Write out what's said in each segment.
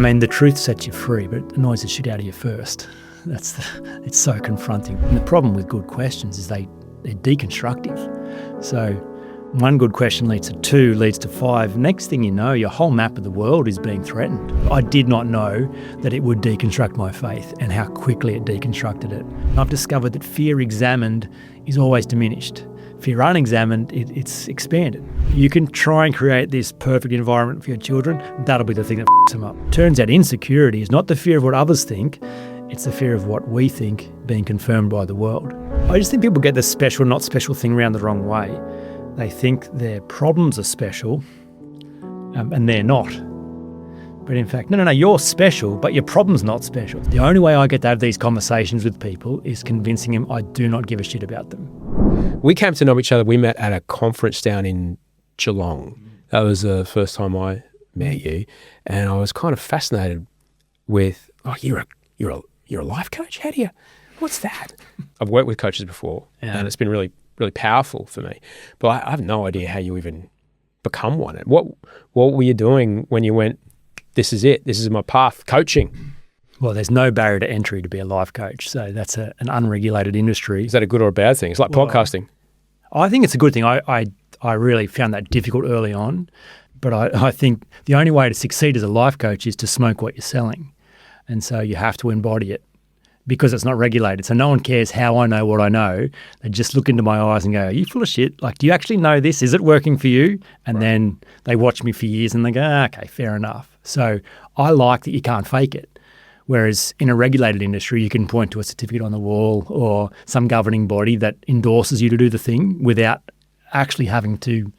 mean, the truth sets you free, but it annoys the shit out of you first. It's so confronting. And the problem with good questions is they're deconstructive. So one good question leads to 2, leads to 5. Next thing you know, your whole map of the world is being threatened. I did not know that it would deconstruct my faith and how quickly it deconstructed it. I've discovered that fear examined is always diminished. Fear unexamined, it's expanded. You can try and create this perfect environment for your children. That'll be the thing that f***s them up. Turns out insecurity is not the fear of what others think. It's the fear of what we think being confirmed by the world. I just think people get the special, not special thing around the wrong way. They think their problems are special, and they're not. But in fact, no, you're special, but your problem's not special. The only way I get to have these conversations with people is convincing them I do not give a shit about them. We came to know each other. We met at a conference down in Geelong. That was the first time I met you, and I was kind of fascinated with, you're a life coach? How do you? What's that? I've worked with coaches before, and it's been really, really powerful for me. But I have no idea how you even become one. What were you doing when you went, this is it, this is my path, coaching? Well, there's no barrier to entry to be a life coach. So that's an unregulated industry. Is that a good or a bad thing? It's like podcasting. I think it's a good thing. I really found that difficult early on. But I think the only way to succeed as a life coach is to smoke what you're selling. And so you have to embody it because it's not regulated. So no one cares how I know what I know. They just look into my eyes and go, are you full of shit? Like, do you actually know this? Is it working for you? And then they watch me for years and they go, okay, fair enough. So I like that you can't fake it. Whereas in a regulated industry, you can point to a certificate on the wall or some governing body that endorses you to do the thing without actually having to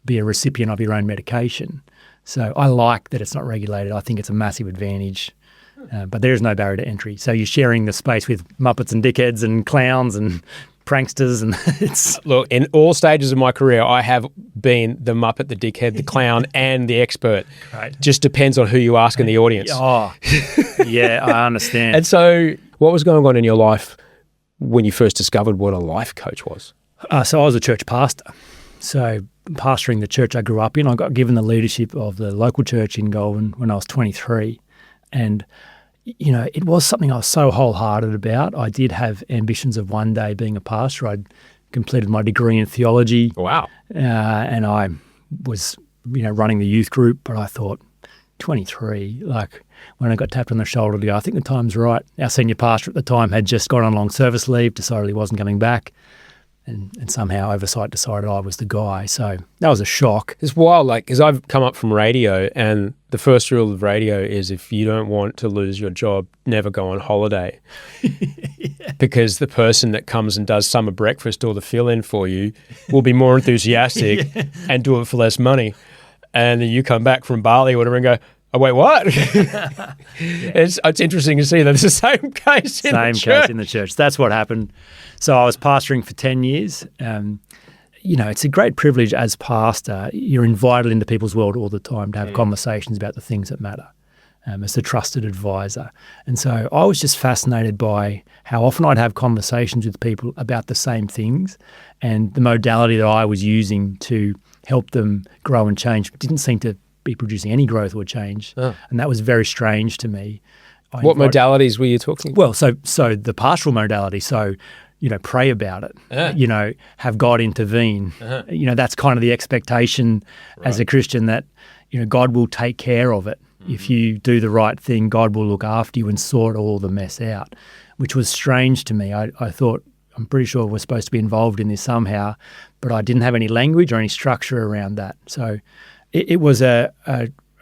be a recipient of your own medication. So I like that it's not regulated. I think it's a massive advantage. But there is no barrier to entry. So you're sharing the space with Muppets and dickheads and clowns and pranksters, and it's... Look, in all stages of my career, I have been the Muppet, the dickhead, the clown, and the expert. Right. Just depends on who you ask in the audience. Oh, yeah, I understand. And so what was going on in your life when you first discovered what a life coach was? So I was a church pastor. So pastoring the church I grew up in, I got given the leadership of the local church in Goulburn when I was 23. And, you know, it was something I was so wholehearted about. I did have ambitions of one day being a pastor. I'd completed my degree in theology. Wow. And I was, running the youth group, but I thought, 23, like when I got tapped on the shoulder to go, I think the time's right. Our senior pastor at the time had just gone on long service leave, decided he wasn't coming back. And somehow oversight decided I was the guy. So that was a shock. It's wild, because I've come up from radio, and the first rule of radio is if you don't want to lose your job, never go on holiday. Yeah. Because the person that comes and does summer breakfast or the fill-in for you will be more enthusiastic and do it for less money. And then you come back from Bali or whatever and go, oh, wait, what? Yeah. It's interesting to see that it's the same case in the church. Same case in the church. That's what happened. So I was pastoring for 10 years. It's a great privilege as pastor. You're invited into people's world all the time to have conversations about the things that matter as the trusted advisor. And so I was just fascinated by how often I'd have conversations with people about the same things, and the modality that I was using to help them grow and change didn't seem to be producing any growth or change. Oh. And that was very strange to me. What modalities were you talking about? Well, so the pastoral modality, so, pray about it, have God intervene. That's kind of the expectation as a Christian that, God will take care of it. Mm-hmm. If you do the right thing, God will look after you and sort all the mess out, which was strange to me. I thought, I'm pretty sure we're supposed to be involved in this somehow, but I didn't have any language or any structure around that. So it was a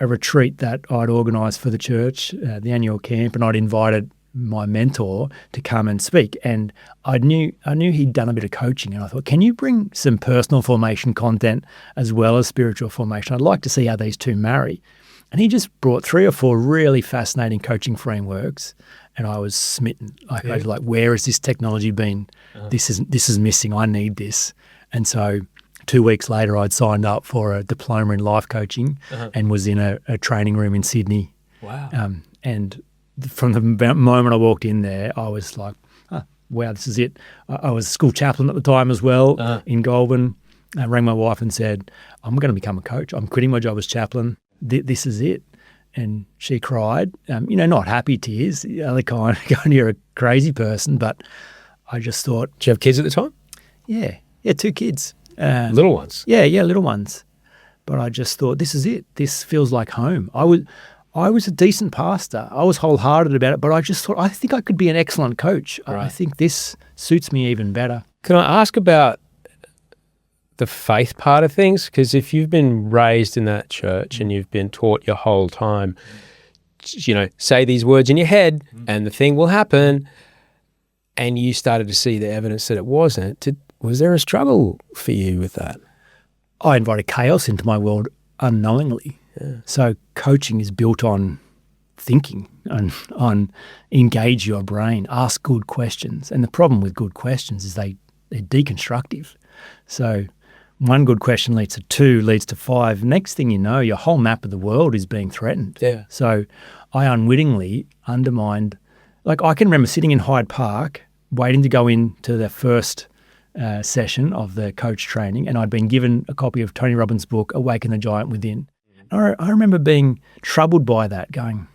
retreat that I'd organised for the church, the annual camp, and I'd invited my mentor to come and speak. And I knew he'd done a bit of coaching, and I thought, can you bring some personal formation content as well as spiritual formation? I'd like to see how these two marry. And he just brought 3 or 4 really fascinating coaching frameworks, and I was smitten. I was like, where has this technology been? This is missing. I need this. And so 2 weeks later, I'd signed up for a diploma in life coaching and was in a training room in Sydney. Wow. And from the moment I walked in there, I was like, wow, this is it. I was a school chaplain at the time as well in Goulburn. I rang my wife and said, I'm going to become a coach. I'm quitting my job as chaplain. This is it. and she cried, not happy tears, the other kind, going, you're a crazy person. But I just thought. Did you have kids at the time? Yeah, 2 kids. Little ones? Yeah, little ones. But I just thought, this is it. This feels like home. I was a decent pastor. I was wholehearted about it, but I just thought, I think I could be an excellent coach. Right. I think this suits me even better. Can I ask about the faith part of things? Because if you've been raised in that church and you've been taught your whole time, say these words in your head and the thing will happen, and you started to see the evidence that it wasn't, was there a struggle for you with that? I invited chaos into my world unknowingly. Yeah. So coaching is built on thinking, on engage your brain, ask good questions. And the problem with good questions is they're deconstructive. So one good question leads to 2, leads to 5. Next thing you know, your whole map of the world is being threatened. Yeah. So I unwittingly undermined, like I can remember sitting in Hyde Park waiting to go into the first session of the coach training, and I'd been given a copy of Tony Robbins' book, Awaken the Giant Within. I remember being troubled by that, going,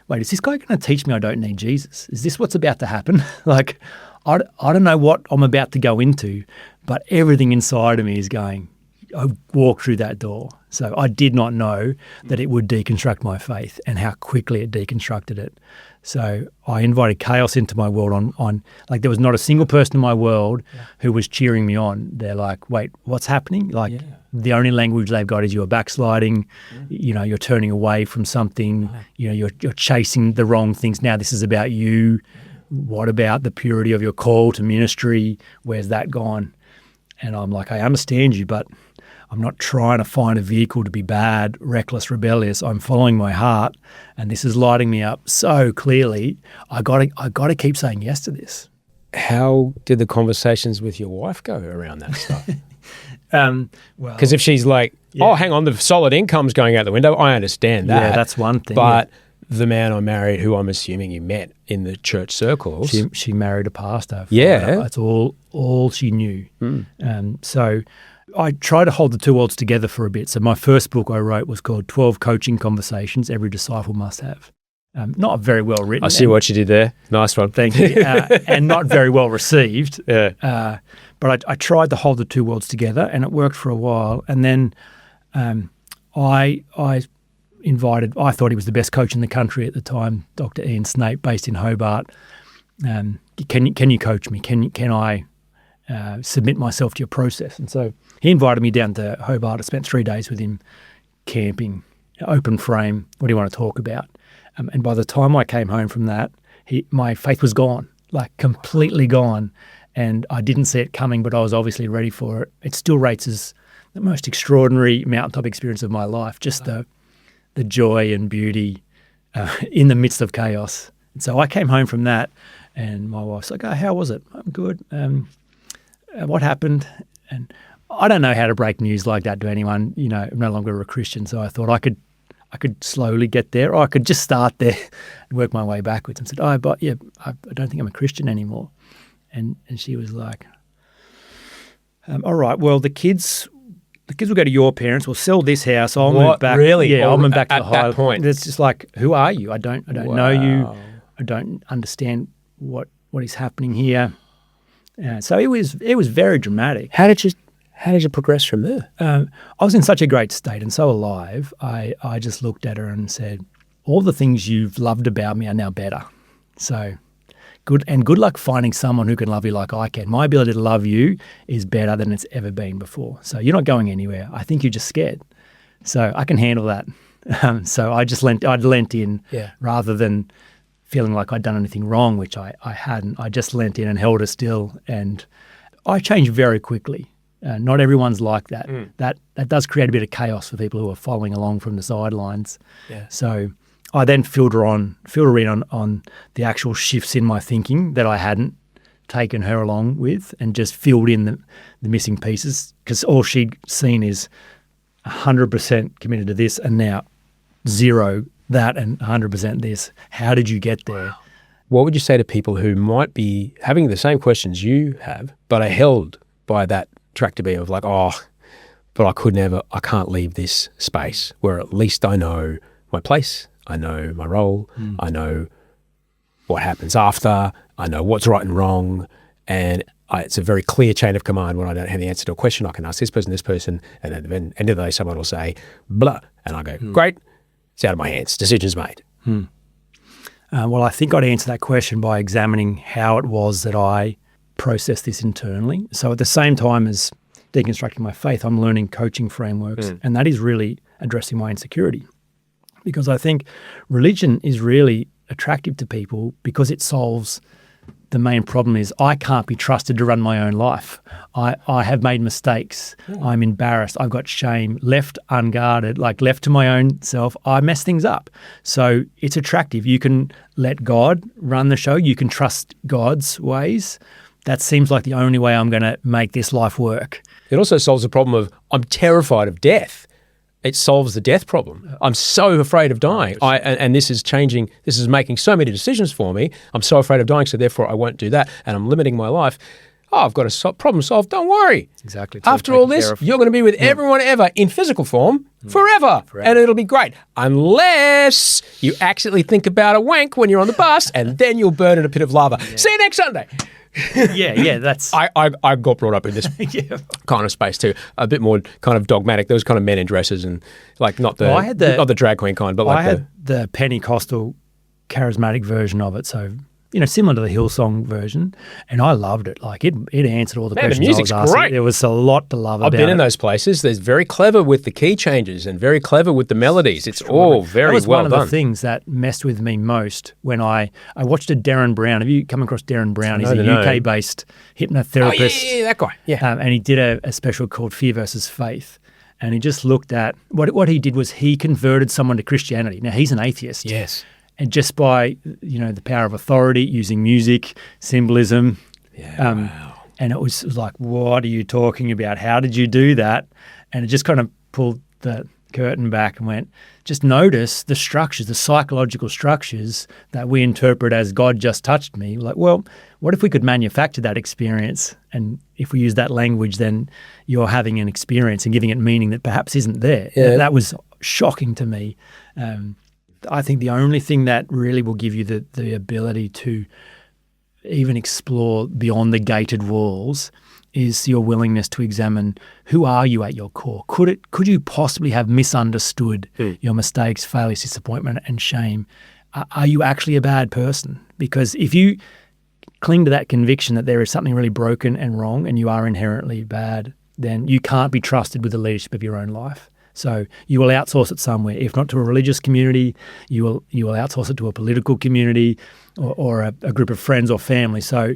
wait, is this guy going to teach me I don't need Jesus? Is this what's about to happen? Like, I don't know what I'm about to go into, but everything inside of me is going, I walked through that door. So I did not know that it would deconstruct my faith and how quickly it deconstructed it. So I invited chaos into my world on like there was not a single person in my world who was cheering me on. They're like, wait, what's happening? Like the only language they've got is you're backsliding, you're turning away from something, you're chasing the wrong things. Now this is about you. What about the purity of your call to ministry? Where's that gone? And I'm like, I understand you, but I'm not trying to find a vehicle to be bad, reckless, rebellious. I'm following my heart, and this is lighting me up so clearly. I got to keep saying yes to this. How did the conversations with your wife go around that stuff? Because if she's like, oh, hang on, the solid income's going out the window, I understand that. Yeah, that's one thing. But the man I married, who I'm assuming you met in the church circles, she married a pastor. Yeah, that's all she knew. So I tried to hold the 2 worlds together for a bit. So my first book I wrote was called 12 Coaching Conversations Every Disciple Must Have. Not very well written. I see what you did there. Nice one. Thank you. And not very well received. Yeah. But I tried to hold the 2 worlds together, and it worked for a while. And then I thought he was the best coach in the country at the time, Dr. Ian Snape, based in Hobart. Can you coach me? Can I submit myself to your process? And so he invited me down to Hobart. I spent 3 days with him camping, open frame. What do you want to talk about? And by the time I came home from that, my faith was gone, like completely gone. And I didn't see it coming, but I was obviously ready for it. It still rates as the most extraordinary mountaintop experience of my life, just the joy and beauty in the midst of chaos. And so I came home from that, and my wife's like, oh, how was it? I'm good. What happened? And I don't know how to break news like that to anyone. I'm no longer a Christian, so I thought I could slowly get there, or I could just start there and work my way backwards. And said, I don't think I'm a Christian anymore. And she was like, all right, well, the kids will go to your parents. We'll sell this house. I'll move back. Really? Yeah, I'll move back to the high point. It's just like, who are you? I don't know you. I don't understand what is happening here. So it was very dramatic. How did you progress from there? I was in such a great state and so alive. I just looked at her and said, all the things you've loved about me are now better. So good luck finding someone who can love you like I can. My ability to love you is better than it's ever been before. So you're not going anywhere. I think you're just scared. So I can handle that. So I'd lent in rather than feeling like I'd done anything wrong, which I hadn't. I just lent in and held her still, and I changed very quickly. Not everyone's like that. That does create a bit of chaos for people who are following along from the sidelines. Yeah. So I then filter in on the actual shifts in my thinking that I hadn't taken her along with, and just filled in the missing pieces, because all she'd seen is 100% committed to this, and now 0 that and 100% this. How did you get there? What would you say to people who might be having the same questions you have, but are held by that tractor beam of like, oh, but I can't leave this space where at least I know my place. I know my role. I know what happens after. I know what's right and wrong. And it's a very clear chain of command. When I don't have the answer to a question, I can ask this person, and at the end of the day, someone will say, blah. And I go, great, it's out of my hands. Decision's made. Well, I think I'd answer that question by examining how it was that I processed this internally. So at the same time as deconstructing my faith, I'm learning coaching frameworks, and that is really addressing my insecurity. Because I think religion is really attractive to people because it solves the main problem is I can't be trusted to run my own life. I have made mistakes. I'm embarrassed. I've got shame. Left unguarded, like left to my own self, I mess things up. So it's attractive. You can let God run the show. You can trust God's ways. That seems like the only way I'm going to make this life work. It also solves the problem of I'm terrified of death. It solves the death problem. I'm so afraid of dying. And this is changing, this is making so many decisions for me. I'm so afraid of dying, so therefore I won't do that. And I'm limiting my life. Oh, I've got a problem solved. Don't worry. Exactly. After all this, you're going to be with everyone ever in physical form forever. And it'll be great. Unless you accidentally think about a wank when you're on the bus and then you'll burn in a pit of lava. See you next Sunday. That's... I got brought up in this kind of space too. A bit more kind of dogmatic. There was kind of men in dresses and like not the drag queen kind, but like I had the Pentecostal charismatic version of it. So, similar to the Hillsong version, and I loved it. Like it answered all the questions the music's I was asking. great. There was a lot to love about it. I've been in those places. They're very clever with the key changes and very clever with the melodies. It's all very well done. That was one of the things that messed with me most when I watched a Darren Brown. Have you come across Darren Brown? He's a UK-based hypnotherapist. Oh, yeah, that guy. Yeah. And he did a special called Fear versus Faith. And he just looked at, what he did was he converted someone to Christianity. Now, he's an atheist. Yes. And just by, the power of authority, using music, symbolism. Yeah, wow. And it was like, what are you talking about? How did you do that? And it just kind of pulled the curtain back and went, just notice the structures, the psychological structures that we interpret as God just touched me. Like, well, what if we could manufacture that experience? And if we use that language, then you're having an experience and giving it meaning that perhaps isn't there. Yeah. That was shocking to me. I think the only thing that really will give you the ability to even explore beyond the gated walls is your willingness to examine who are you at your core. Could you possibly have misunderstood your mistakes, failures, disappointment, and shame? Are you actually a bad person? Because if you cling to that conviction that there is something really broken and wrong and you are inherently bad, then you can't be trusted with the leadership of your own life. So you will outsource it somewhere, if not to a religious community, you will outsource it to a political community or a group of friends or family. So,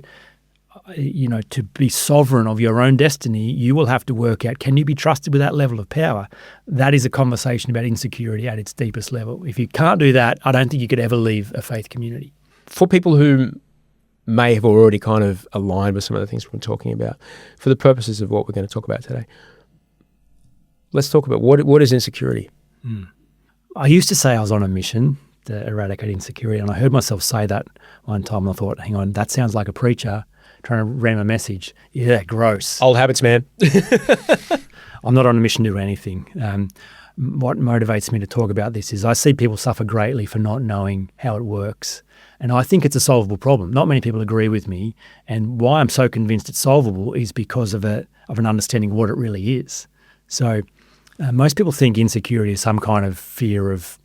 to be sovereign of your own destiny, you will have to work out, can you be trusted with that level of power? That is a conversation about insecurity at its deepest level. If you can't do that, I don't think you could ever leave a faith community. For people who may have already kind of aligned with some of the things we're talking about, for the purposes of what we're going to talk about today, let's talk about what is insecurity. I used to say I was on a mission to eradicate insecurity, and I heard myself say that one time, and I thought, hang on, that sounds like a preacher trying to ram a message. Yeah, gross. Old habits, man. I'm not on a mission to do anything. What motivates me to talk about this is I see people suffer greatly for not knowing how it works, and I think it's a solvable problem. Not many people agree with me, and why I'm so convinced it's solvable is because of an understanding of what it really is. So most people think insecurity is some kind of fear of,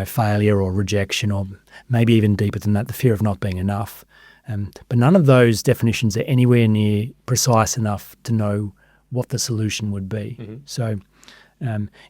failure or rejection, or maybe even deeper than that, the fear of not being enough. But none of those definitions are anywhere near precise enough to know what the solution would be. Mm-hmm. So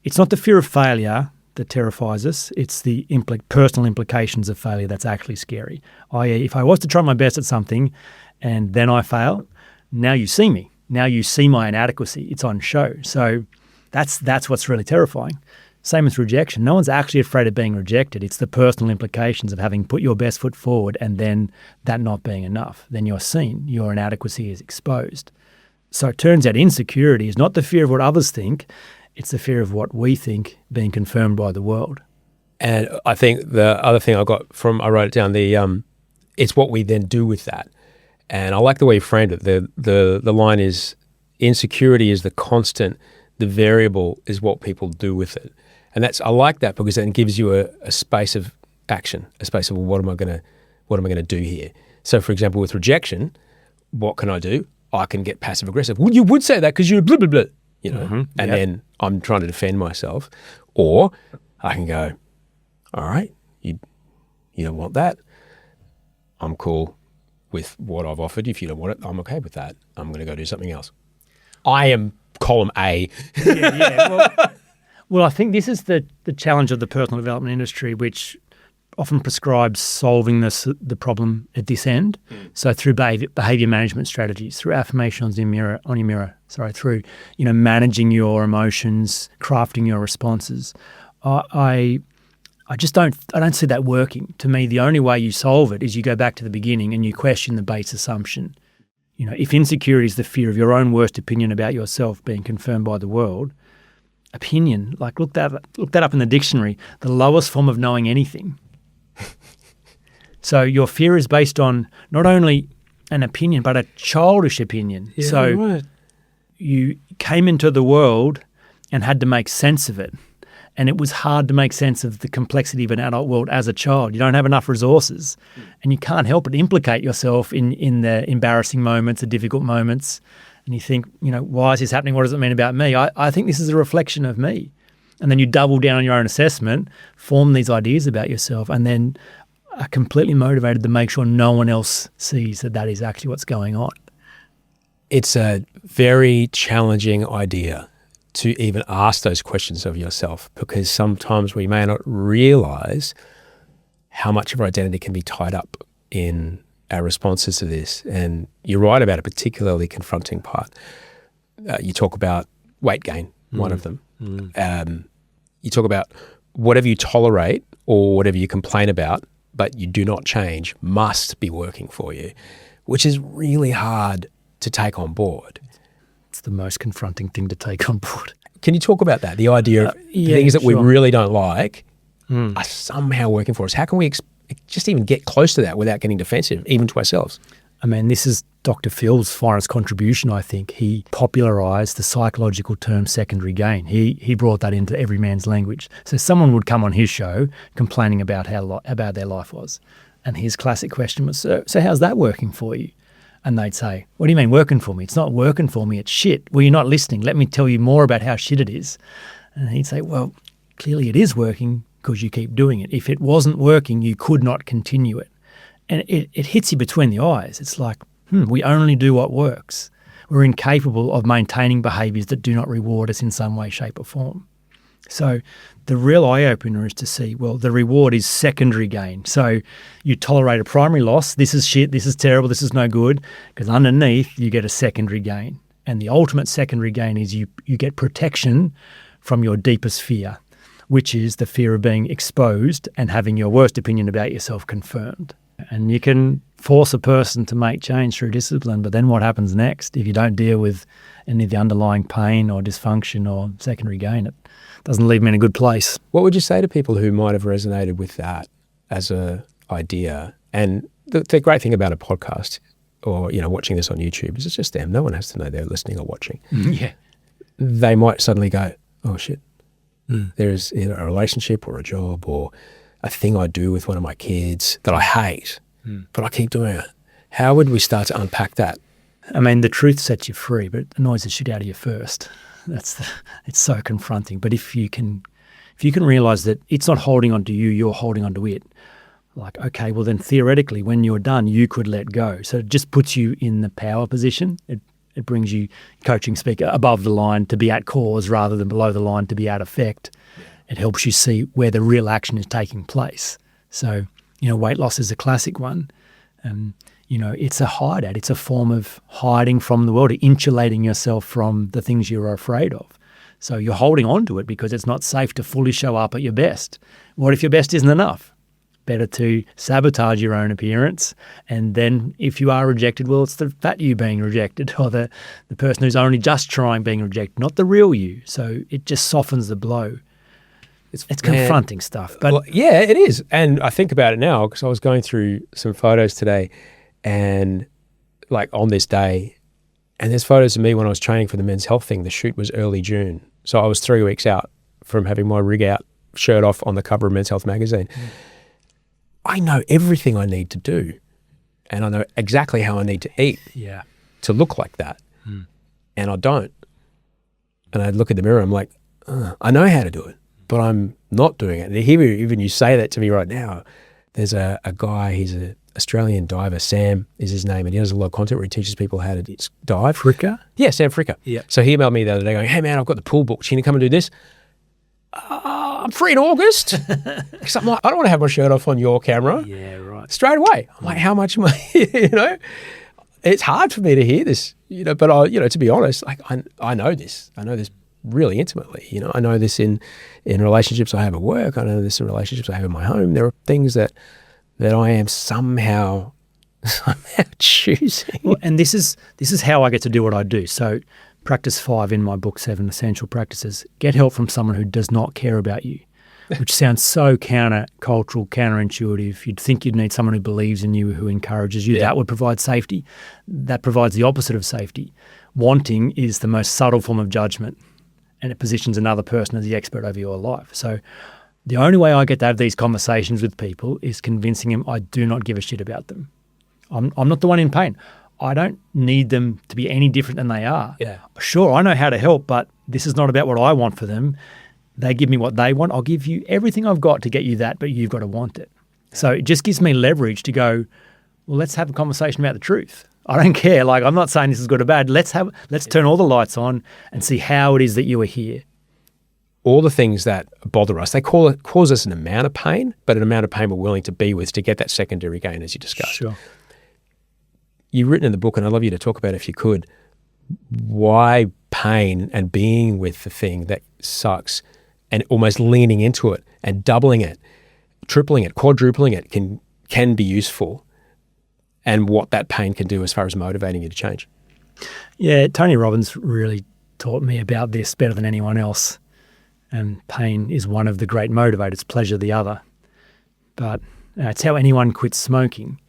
it's not the fear of failure that terrifies us. It's the personal implications of failure that's actually scary. I.e., if I was to try my best at something and then I fail, now you see me. Now you see my inadequacy. It's on show. So that's what's really terrifying. Same with rejection. No one's actually afraid of being rejected. It's the personal implications of having put your best foot forward and then that not being enough. Then you're seen. Your inadequacy is exposed. So it turns out insecurity is not the fear of what others think. It's the fear of what we think being confirmed by the world. And I think the other thing I wrote it down, it's what we then do with that. And I like the way you framed it. The line is, insecurity is the constant, the variable is what people do with it. And I like that because then it gives you a space of action, a space of, well, what am I going to do here? So, for example, with rejection, what can I do? I can get passive aggressive. Well, you would say that because you're blah, blah, blah, and then I'm trying to defend myself. Or I can go, all right, you don't want that. I'm cool with what I've offered. If you don't want it, I'm okay with that. I'm going to go do something else. I am column A. Well, I think this is the challenge of the personal development industry, which often prescribes solving the problem at this end. So through behavior management strategies, through affirmation on your mirror, through managing your emotions, crafting your responses. I don't see that working. To me, the only way you solve it is you go back to the beginning and you question the base assumption. If insecurity is the fear of your own worst opinion about yourself being confirmed by the world, opinion, like look that up in the dictionary, the lowest form of knowing anything. So your fear is based on not only an opinion, but a childish opinion. Yeah, so right. You came into the world and had to make sense of it. And it was hard to make sense of the complexity of an adult world as a child. You don't have enough resources and you can't help but implicate yourself in the embarrassing moments, the difficult moments. And you think, why is this happening? What does it mean about me? I think this is a reflection of me. And then you double down on your own assessment, form these ideas about yourself, and then are completely motivated to make sure no one else sees that is actually what's going on. It's a very challenging idea to even ask those questions of yourself, because sometimes we may not realize how much of our identity can be tied up in our responses to this. And you're right about a particularly confronting part. You talk about weight gain, one of them. You talk about whatever you tolerate or whatever you complain about, but you do not change, must be working for you, which is really hard to take on board. It's the most confronting thing to take on board. Can you talk about that? The idea of things that we really don't like are somehow working for us. How can we just even get close to that without getting defensive, even to ourselves? I mean, this is Dr. Phil's finest contribution, I think. He popularised the psychological term secondary gain. He brought that into every man's language. So someone would come on his show complaining about how their life was. And his classic question was, so how's that working for you? And they'd say, what do you mean working for me? It's not working for me, it's shit. Well, you're not listening. Let me tell you more about how shit it is. And he'd say, well, clearly it is working because you keep doing it. If it wasn't working, you could not continue it. And it hits you between the eyes. It's like, we only do what works. We're incapable of maintaining behaviours that do not reward us in some way, shape or form. So the real eye-opener is to see, well, the reward is secondary gain. So you tolerate a primary loss. This is shit. This is terrible. This is no good. Because underneath, you get a secondary gain. And the ultimate secondary gain is you get protection from your deepest fear, which is the fear of being exposed and having your worst opinion about yourself confirmed. And you can force a person to make change through discipline, but then what happens next if you don't deal with any of the underlying pain or dysfunction or secondary gain? It doesn't leave them in a good place. What would you say to people who might have resonated with that as an idea? And the great thing about a podcast or watching this on YouTube is it's just them. No one has to know they're listening or watching. Yeah. They might suddenly go, oh shit, there's either a relationship or a job or a thing I do with one of my kids that I hate, but I keep doing it. How would we start to unpack that? I mean, the truth sets you free, but it annoys the shit out of you first. It's so confronting. But if you can realise that it's not holding on to you, you're holding on to it. Like, okay, well then theoretically, when you're done, you could let go. So it just puts you in the power position. It brings you, coaching speak, above the line to be at cause rather than below the line to be at effect. It helps you see where the real action is taking place. So, weight loss is a classic one. It's a hideout. It's a form of hiding from the world, insulating yourself from the things you're afraid of. So you're holding on to it because it's not safe to fully show up at your best. What if your best isn't enough? Better to sabotage your own appearance. And then if you are rejected, well, it's the fat you being rejected or the person who's only just trying being rejected, not the real you. So it just softens the blow. It's confronting stuff. But well, yeah, it is. And I think about it now because I was going through some photos today and like on this day, and there's photos of me when I was training for the men's health thing. The shoot was early June. So I was 3 weeks out from having my rig out, shirt off on the cover of Men's Health magazine. I know everything I need to do, and I know exactly how I need to eat to look like that, and I don't. And I look in the mirror, I'm like, I know how to do it, but I'm not doing it. And even you say that to me right now, there's a guy, he's an Australian diver, Sam is his name, and he does a lot of content where he teaches people how to dive. Fricker? Yeah, Sam Fricker. Yeah. So he emailed me the other day going, hey man, I've got the pool booked. Can you come and do this? I'm free in August. Because I'm like, I don't want to have my shirt off on your camera. Yeah, right. Straight away. I'm like, how much am I, you know? It's hard for me to hear this, you know, but to be honest, like I know this. I know this really intimately. You know, I know this in relationships I have at work. I know this in relationships I have in my home. There are things that I am somehow choosing. Well, and this is how I get to do what I do. So practice 5 in my book, 7 Essential Practices. Get help from someone who does not care about you, which sounds so counter-cultural, counterintuitive. You'd think you'd need someone who believes in you, who encourages you. Yeah. That would provide safety. That provides the opposite of safety. Wanting is the most subtle form of judgment, and it positions another person as the expert over your life. So the only way I get to have these conversations with people is convincing them I do not give a shit about them. I'm not the one in pain. I don't need them to be any different than they are. Yeah. Sure, I know how to help, but this is not about what I want for them. They give me what they want. I'll give you everything I've got to get you that, but you've got to want it. So it just gives me leverage to go, well, let's have a conversation about the truth. I don't care. Like, I'm not saying this is good or bad. Let's turn all the lights on and see how it is that you are here. All the things that bother us, they cause us an amount of pain, but an amount of pain we're willing to be with to get that secondary gain, as you discussed. Sure. You've written in the book, and I'd love you to talk about it if you could, why pain and being with the thing that sucks and almost leaning into it and doubling it, tripling it, quadrupling it can be useful, and what that pain can do as far as motivating you to change. Yeah, Tony Robbins really taught me about this better than anyone else. And pain is one of the great motivators, pleasure the other. But it's how anyone quits smoking.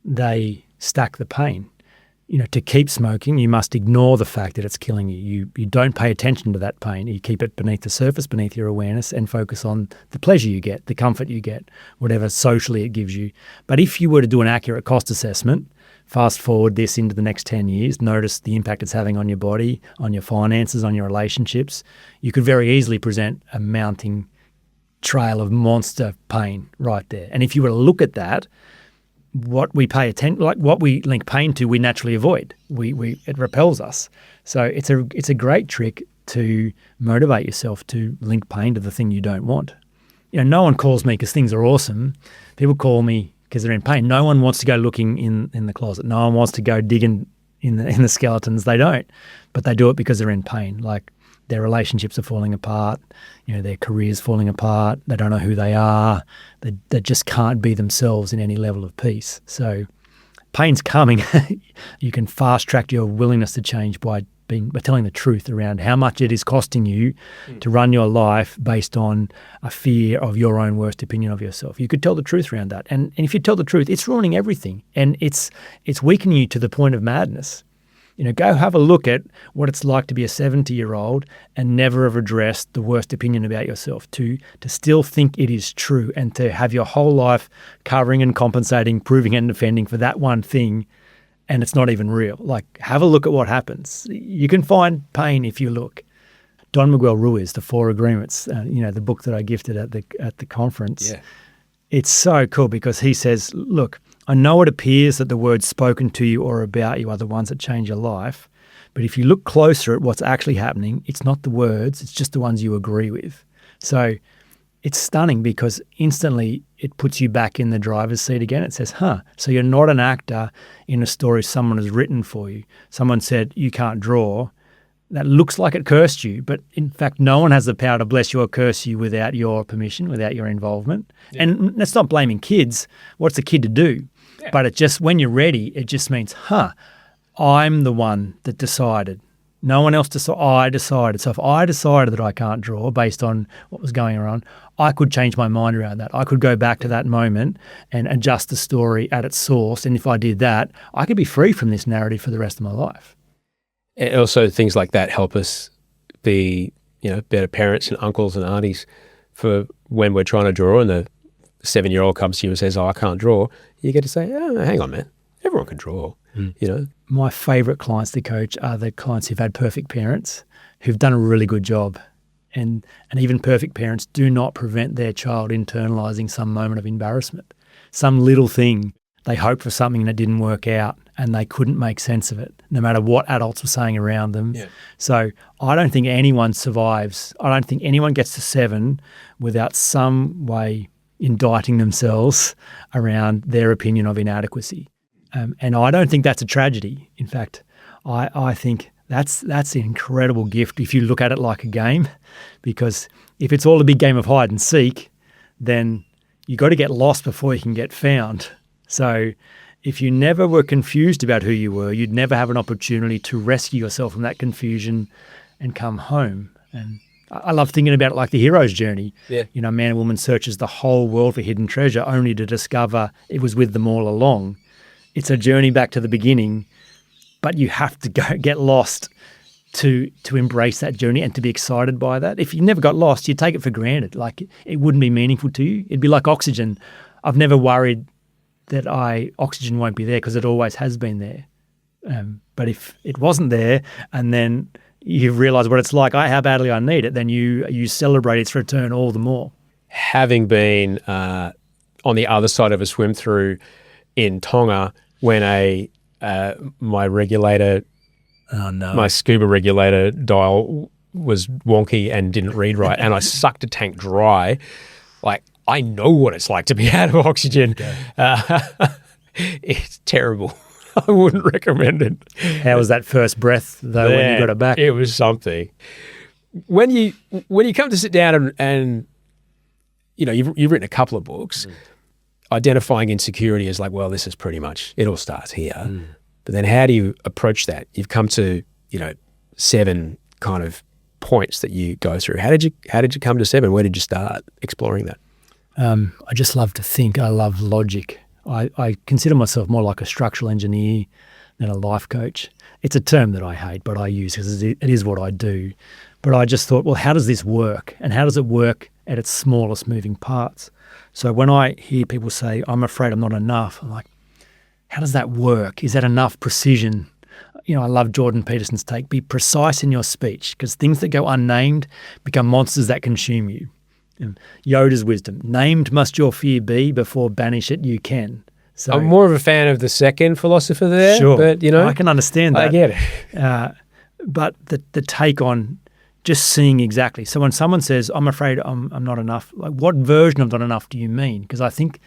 They stack the pain. You know, to keep smoking, you must ignore the fact that it's killing you. You don't pay attention to that pain. You keep it beneath the surface, beneath your awareness, and focus on the pleasure you get, the comfort you get, whatever socially it gives you. But if you were to do an accurate cost assessment, fast forward this into the next 10 years, notice the impact it's having on your body, on your finances, on your relationships, you could very easily present a mounting trail of monster pain right there. And if you were to look at that, what we pay attention, like what we link pain to, we naturally avoid. It repels us. So it's a great trick to motivate yourself to link pain to the thing you don't want. You know, no one calls me because things are awesome. People call me because they're in pain. No one wants to go looking in the closet. No one wants to go digging in the skeletons. They don't, but they do it because they're in pain. Like their relationships are falling apart. You know, their careers falling apart. They don't know who they are. They just can't be themselves in any level of peace. So pain's coming. You can fast track your willingness to change by telling the truth around how much it is costing you to run your life based on a fear of your own worst opinion of yourself. You could tell the truth around that. And if you tell the truth, it's ruining everything. And it's weakening you to the point of madness. You know, go have a look at what it's like to be a 70-year-old and never have addressed the worst opinion about yourself, to still think it is true and to have your whole life covering and compensating, proving and defending for that one thing, and it's not even real. Like, have a look at what happens. You can find pain if you look. Don Miguel Ruiz, The 4 Agreements, the book that I gifted at the conference. Yeah. It's so cool because he says, look, I know it appears that the words spoken to you or about you are the ones that change your life, but if you look closer at what's actually happening, it's not the words, it's just the ones you agree with. So it's stunning because instantly it puts you back in the driver's seat again. It says, so you're not an actor in a story someone has written for you. Someone said, you can't draw. That looks like it cursed you, but in fact, no one has the power to bless you or curse you without your permission, without your involvement. Yeah. And that's not blaming kids. What's a kid to do? Yeah. But it just, when you're ready, it just means, I'm the one that decided. No one else decided. I decided. So if I decided that I can't draw based on what was going on, I could change my mind around that. I could go back to that moment and adjust the story at its source. And if I did that, I could be free from this narrative for the rest of my life. And also things like that help us be better parents and uncles and aunties for when we're trying to draw and the 7-year-old comes to you and says, "Oh, I can't draw." You get to say, "Oh, hang on, man. Everyone can draw." My favourite clients to coach are the clients who've had perfect parents who've done a really good job. And even perfect parents do not prevent their child internalising some moment of embarrassment, some little thing. They hoped for something and it didn't work out and they couldn't make sense of it, no matter what adults were saying around them. Yeah. So I don't think anyone survives. I don't think anyone gets to 7 without some way indicting themselves around their opinion of inadequacy. And I don't think that's a tragedy. In fact, I think that's an incredible gift if you look at it like a game, because if it's all a big game of hide and seek, then you got to get lost before you can get found. So if you never were confused about who you were, you'd never have an opportunity to rescue yourself from that confusion and come home. And I love thinking about it like the hero's journey. Yeah. A man and woman searches the whole world for hidden treasure only to discover it was with them all along. It's a journey back to the beginning, but you have to go get lost to embrace that journey and to be excited by that. If you never got lost, you take it for granted. Like it wouldn't be meaningful to you. It'd be like oxygen. I've never worried that oxygen won't be there because it always has been there. But if it wasn't there and then you realise what it's like, how badly I need it, then you celebrate its return all the more. Having been on the other side of a swim through in Tonga when my regulator, my scuba regulator dial was wonky and didn't read right, and I sucked a tank dry, like I know what it's like to be out of oxygen. It's terrible. I wouldn't recommend it. How was that first breath though when you got it back? It was something. When you come to sit down and you've written a couple of books, identifying insecurity as like, well, this is pretty much, it all starts here. But then how do you approach that? You've come to 7 kind of points that you go through. How did you come to 7? Where did you start exploring that? I just love to think. I love logic. I consider myself more like a structural engineer than a life coach. It's a term that I hate, but I use because it is what I do. But I just thought, well, how does this work? And how does it work at its smallest moving parts? So when I hear people say, "I'm afraid I'm not enough," I'm like, how does that work? Is that enough precision? I love Jordan Peterson's take, be precise in your speech, because things that go unnamed become monsters that consume you. Yoda's wisdom, named must your fear be, before banish it you can. So I'm more of a fan of the second philosopher there. Sure, but I can understand that. I get it. But the take on just seeing exactly. So when someone says, "I'm afraid I'm not enough," like what version of not enough do you mean? Because I think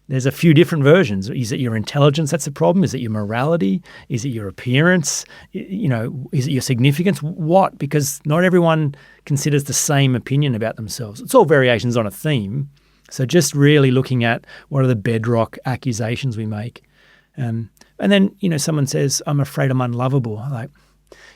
there's a few different versions. Is it your intelligence that's the problem? Is it your morality? Is it your appearance? Is it your significance? What? Because not everyone considers the same opinion about themselves. It's all variations on a theme. So just really looking at what are the bedrock accusations we make. And then, someone says, "I'm afraid I'm unlovable." I'm like,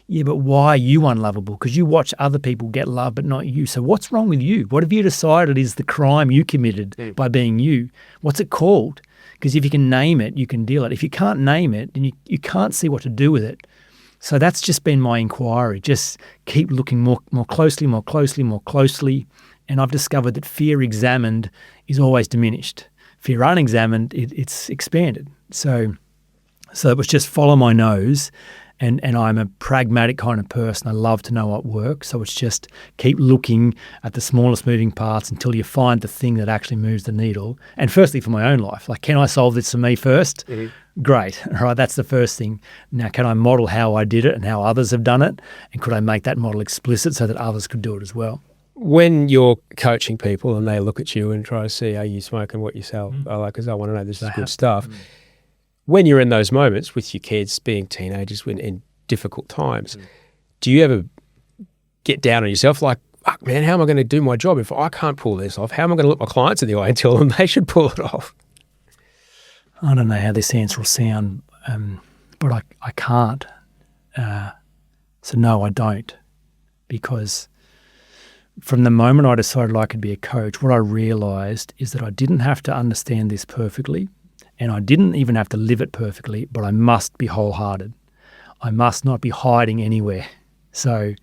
yeah, but why are you unlovable? Because you watch other people get love, but not you. So what's wrong with you? What have you decided is the crime you committed by being you? What's it called? Because if you can name it, you can deal it. If you can't name it, then you can't see what to do with it. So that's just been my inquiry. Just keep looking more closely. And I've discovered that fear examined is always diminished. Fear unexamined, it's expanded. So it was just follow my nose. And I'm a pragmatic kind of person. I love to know what works. So it's just keep looking at the smallest moving parts until you find the thing that actually moves the needle. And firstly, for my own life, like, can I solve this for me first? Mm-hmm. Great. All right, that's the first thing. Now, can I model how I did it and how others have done it? And could I make that model explicit so that others could do it as well? When you're coaching people and they look at you and try to see, are you smoking what you sell? Because I want to know this is good stuff. When you're in those moments with your kids being teenagers in difficult times, do you ever get down on yourself like, fuck, man, how am I going to do my job if I can't pull this off? How am I going to look my clients in the eye and tell them they should pull it off? I don't know how this answer will sound, but I can't. So no, I don't. Because from the moment I decided I could be a coach, what I realised is that I didn't have to understand this perfectly. And I didn't even have to live it perfectly, but I must be wholehearted. I must not be hiding anywhere. So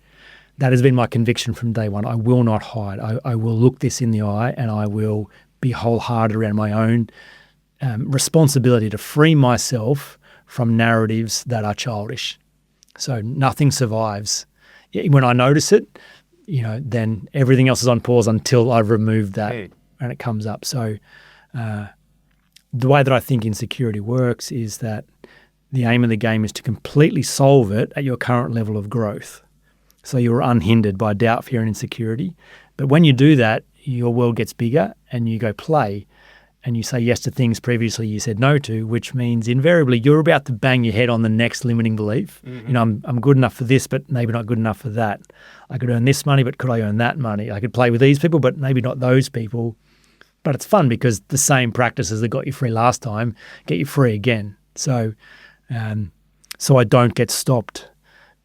that has been my conviction from day one. I will not hide. I will look this in the eye, and I will be wholehearted around my own responsibility to free myself from narratives that are childish. So nothing survives. When I notice it, then everything else is on pause until I've removed that and it comes up. So the way that I think insecurity works is that the aim of the game is to completely solve it at your current level of growth. So you're unhindered by doubt, fear, and insecurity. But when you do that, your world gets bigger and you go play and you say yes to things previously you said no to, which means invariably you're about to bang your head on the next limiting belief. I'm good enough for this, but maybe not good enough for that. I could earn this money, but could I earn that money? I could play with these people, but maybe not those people. But it's fun because the same practices that got you free last time get you free again. So I don't get stopped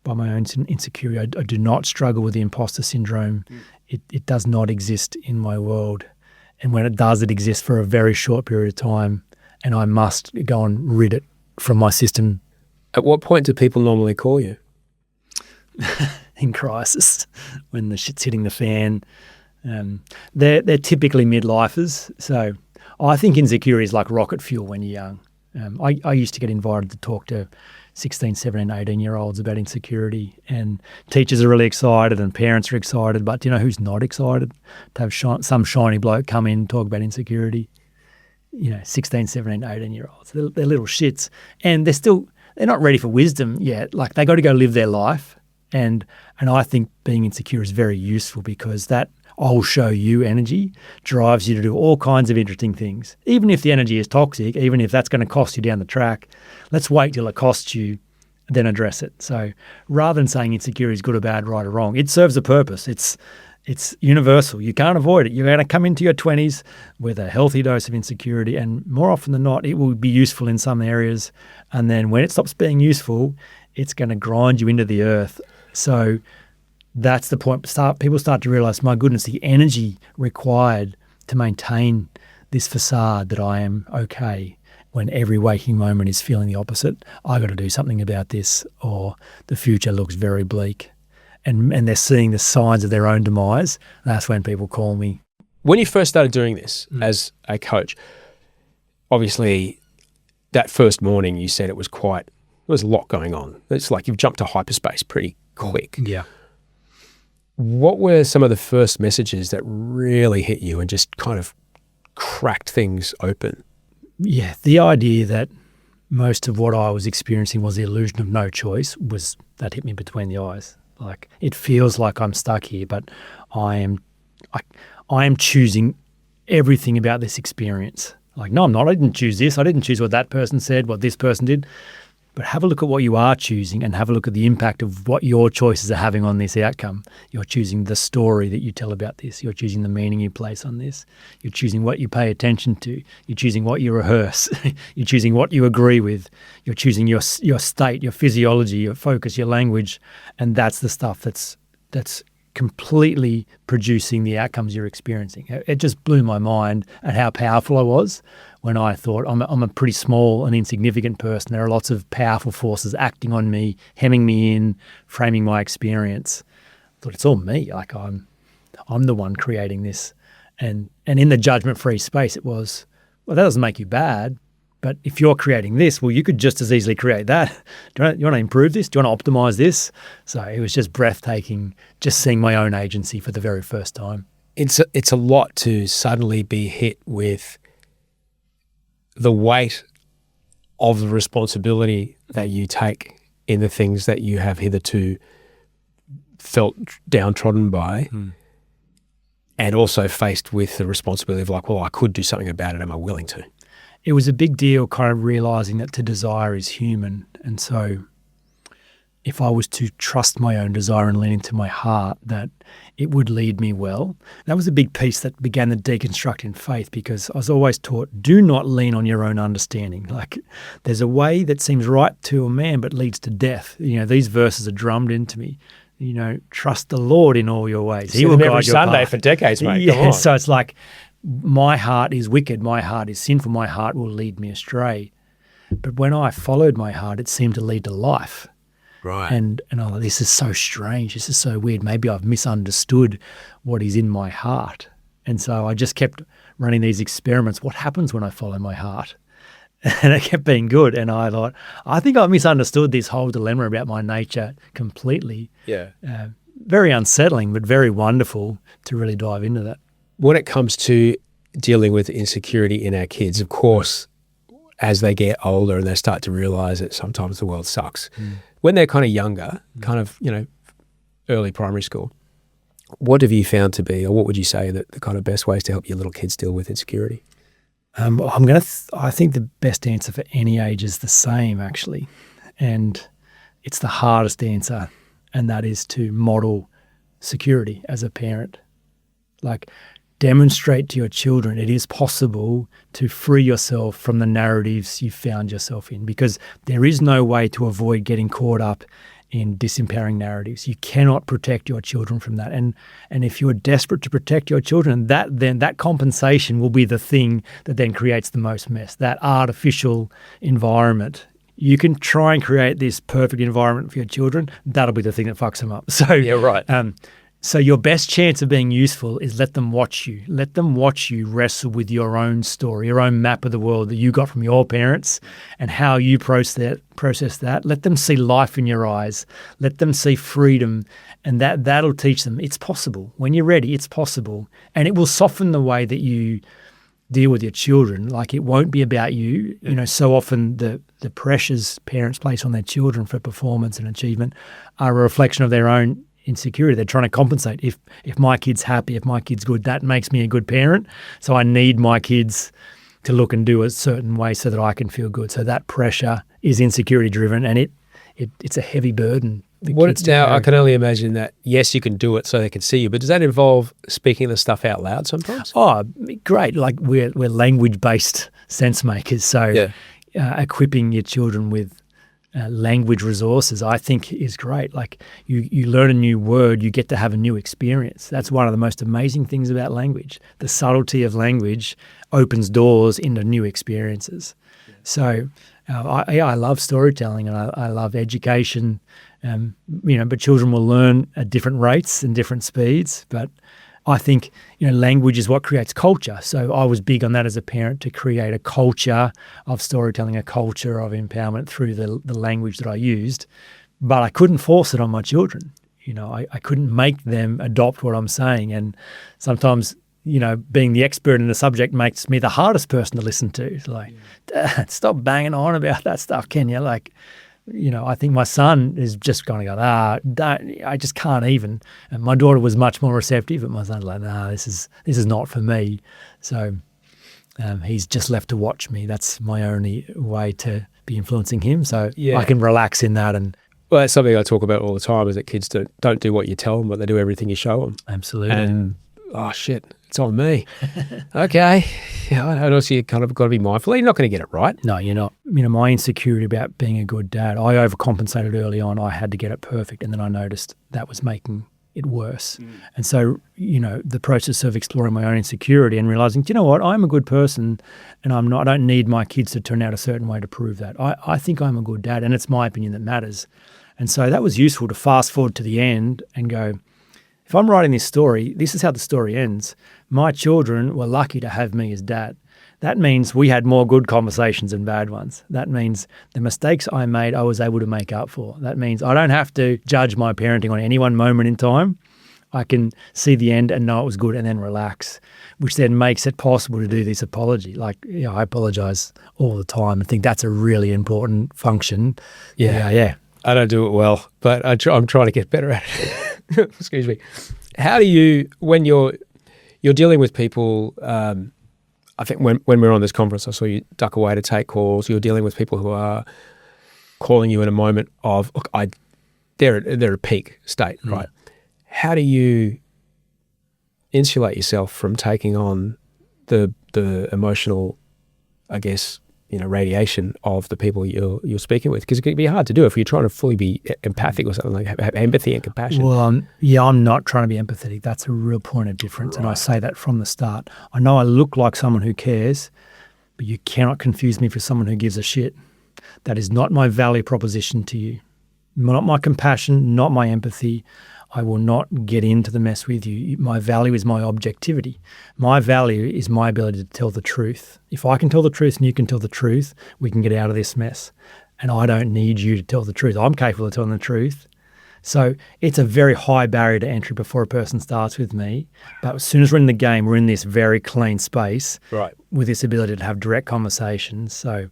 by my own insecurity. I do not struggle with the imposter syndrome. It does not exist in my world. And when it does, it exists for a very short period of time, and I must go and rid it from my system. At what point do people normally call you? In crisis, when the shit's hitting the fan. They're typically midlifers. So I think insecurity is like rocket fuel when you're young. I used to get invited to talk to 16, 17, 18-year-olds about insecurity, and teachers are really excited and parents are excited, but do you know who's not excited? To have some shiny bloke come in and talk about insecurity. 16, 17, 18-year-olds. They're little shits, and they're not ready for wisdom yet. Like, they got to go live their life, and I think being insecure is very useful because that I'll show you energy drives you to do all kinds of interesting things. Even if the energy is toxic, even if that's going to cost you down the track, let's wait till it costs you, then address it. So rather than saying insecurity is good or bad, right or wrong, it serves a purpose. It's universal. You can't avoid it. You're going to come into your 20s with a healthy dose of insecurity, and more often than not, it will be useful in some areas. And then when it stops being useful, it's going to grind you into the earth. So that's the point. People start to realize, my goodness, the energy required to maintain this facade that I am okay when every waking moment is feeling the opposite. I got to do something about this, or the future looks very bleak. And they're seeing the signs of their own demise. That's when people call me. When you first started doing this as a coach, obviously that first morning you said there was a lot going on. It's like you've jumped to hyperspace pretty quick. Yeah. What were some of the first messages that really hit you and just kind of cracked things open? Yeah, the idea that most of what I was experiencing was the illusion of no choice that hit me between the eyes. Like, it feels like I'm stuck here, but I am choosing everything about this experience. Like, no, I'm not. I didn't choose this. I didn't choose what that person said, what this person did. But have a look at what you are choosing and have a look at the impact of what your choices are having on this outcome. You're choosing the story that you tell about this. You're choosing the meaning you place on this. You're choosing what you pay attention to. You're choosing what you rehearse. You're choosing what you agree with. You're choosing your state, your physiology, your focus, your language. And that's the stuff that's completely producing the outcomes you're experiencing. It just blew my mind at how powerful I was when I thought I'm a pretty small and insignificant person. There are lots of powerful forces acting on me, hemming me in, framing my experience. I thought, it's all me. Like, I'm the one creating this. And in the judgment-free space, it was, well, that doesn't make you bad. But if you're creating this, well, you could just as easily create that. Do you want to improve this? Do you want to optimize this? So it was just breathtaking, just seeing my own agency for the very first time. It's a lot to suddenly be hit with the weight of the responsibility that you take in the things that you have hitherto felt downtrodden by, and also faced with the responsibility of like, well, I could do something about it. Am I willing to? It was a big deal kind of realizing that to desire is human. And so if I was to trust my own desire and lean into my heart, that it would lead me well. That was a big piece that began the deconstructing faith, because I was always taught, do not lean on your own understanding. Like, there's a way that seems right to a man but leads to death. These verses are drummed into me. Trust the Lord in all your ways. He will guide every Sunday for decades, mate. Yeah, come on. So it's like, my heart is wicked, my heart is sinful, my heart will lead me astray. But when I followed my heart, it seemed to lead to life. Right. And I'm like, this is so strange. This is so weird. Maybe I've misunderstood what is in my heart. And so I just kept running these experiments. What happens when I follow my heart? And it kept being good. And I thought, I think I misunderstood this whole dilemma about my nature completely. Yeah. Very unsettling, but very wonderful to really dive into that. When it comes to dealing with insecurity in our kids, of course, as they get older and they start to realize that sometimes the world sucks. When they're kind of younger, kind of, early primary school, what have you found to be, or what would you say that the kind of best ways to help your little kids deal with insecurity? I think the best answer for any age is the same, actually. And it's the hardest answer, and that is to model security as a parent. Like, demonstrate to your children it is possible to free yourself from the narratives you found yourself in, because there is no way to avoid getting caught up in disempowering narratives. You cannot protect your children from that. And if you're desperate to protect your children, that compensation will be the thing that then creates the most mess, that artificial environment. You can try and create this perfect environment for your children. That'll be the thing that fucks them up. So yeah, right. So your best chance of being useful is let them watch you. Let them watch you wrestle with your own story, your own map of the world that you got from your parents and how you process that. Let them see life in your eyes. Let them see freedom, and that'll teach them it's possible. When you're ready, it's possible. And it will soften the way that you deal with your children. Like, it won't be about you. So often the pressures parents place on their children for performance and achievement are a reflection of their own insecurity. They're trying to compensate. If my kid's happy, if my kid's good, that makes me a good parent. So I need my kids to look and do a certain way so that I can feel good. So that pressure is insecurity driven, and it's a heavy burden. I can only imagine that, yes, you can do it so they can see you, but does that involve speaking the stuff out loud sometimes? Oh, great. Like, we're language-based sense makers. So equipping your children with language resources, I think, is great. Like, you learn a new word, you get to have a new experience. That's one of the most amazing things about language. The subtlety of language opens doors into new experiences. Yeah. So I love storytelling, and I love education. But children will learn at different rates and different speeds. But I think, language is what creates culture. So I was big on that as a parent, to create a culture of storytelling, a culture of empowerment through the language that I used. But I couldn't force it on my children. I couldn't make them adopt what I'm saying. And sometimes, being the expert in the subject makes me the hardest person to listen to. It's like, Dad, stop banging on about that stuff, can you? Like, I think my son is just going to go, I just can't even. And my daughter was much more receptive, but my son's like, this is not for me. So he's just left to watch me. That's my only way to be influencing him. So I can relax in that. And well, that's something I talk about all the time, is that kids don't do what you tell them, but they do everything you show them. Absolutely. And, oh, shit, it's on me. Okay. Yeah, I know, so you kind of got to be mindful. You're not going to get it right. No, you're not. My insecurity about being a good dad, I overcompensated early on. I had to get it perfect, and then I noticed that was making it worse. And so, the process of exploring my own insecurity and realizing, do you know what, I'm a good person, and I don't need my kids to turn out a certain way to prove that. I think I'm a good dad, and it's my opinion that matters. And so that was useful to fast forward to the end and go, if I'm writing this story, this is how the story ends. My children were lucky to have me as dad. That means we had more good conversations than bad ones. That means the mistakes I made, I was able to make up for. That means I don't have to judge my parenting on any one moment in time. I can see the end and know it was good and then relax, which then makes it possible to do this apology. Like, I apologize all the time and think that's a really important function. Yeah. I don't do it well, but I'm trying to get better at it. Excuse me. How do you, when you're dealing with people, I think when we were on this conference, I saw you duck away to take calls. You're dealing with people who are calling you in a moment of, look, they're at a peak state, right? How do you insulate yourself from taking on the emotional, I guess, radiation of the people you're speaking with? Because it can be hard to do if you're trying to fully be empathic or something, like have empathy and compassion. Well, I'm not trying to be empathetic. That's a real point of difference. Right. And I say that from the start. I know I look like someone who cares, but you cannot confuse me for someone who gives a shit. That is not my value proposition to you. not my compassion, not my empathy. I will not get into the mess with you. My value is my objectivity. My value is my ability to tell the truth. If I can tell the truth and you can tell the truth, we can get out of this mess. And I don't need you to tell the truth. I'm capable of telling the truth. So it's a very high barrier to entry before a person starts with me. But as soon as we're in the game, we're in this very clean space with this ability to have direct conversations. So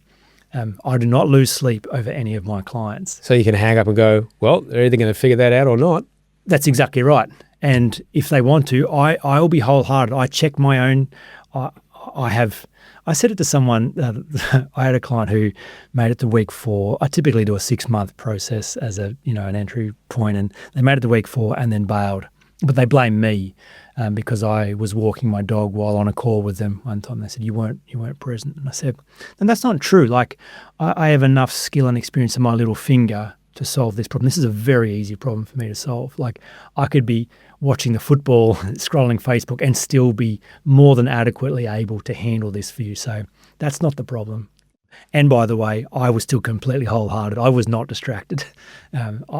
I do not lose sleep over any of my clients. So you can hang up and go, well, they're either going to figure that out or not. That's exactly right. And if they want to, I will be wholehearted. I check my own. I said it to someone. I had a client who made it to week 4. I typically do a 6-month process as an entry point, and they made it to week 4 and then bailed. But they blamed me because I was walking my dog while on a call with them one time. They said, you weren't present. And I said, and that's not true. Like I have enough skill and experience in my little finger to solve this problem. This is a very easy problem for me to solve. Like I could be watching the football, scrolling Facebook, and still be more than adequately able to handle this for you. So that's not the problem. And by the way, I was still completely wholehearted. I was not distracted.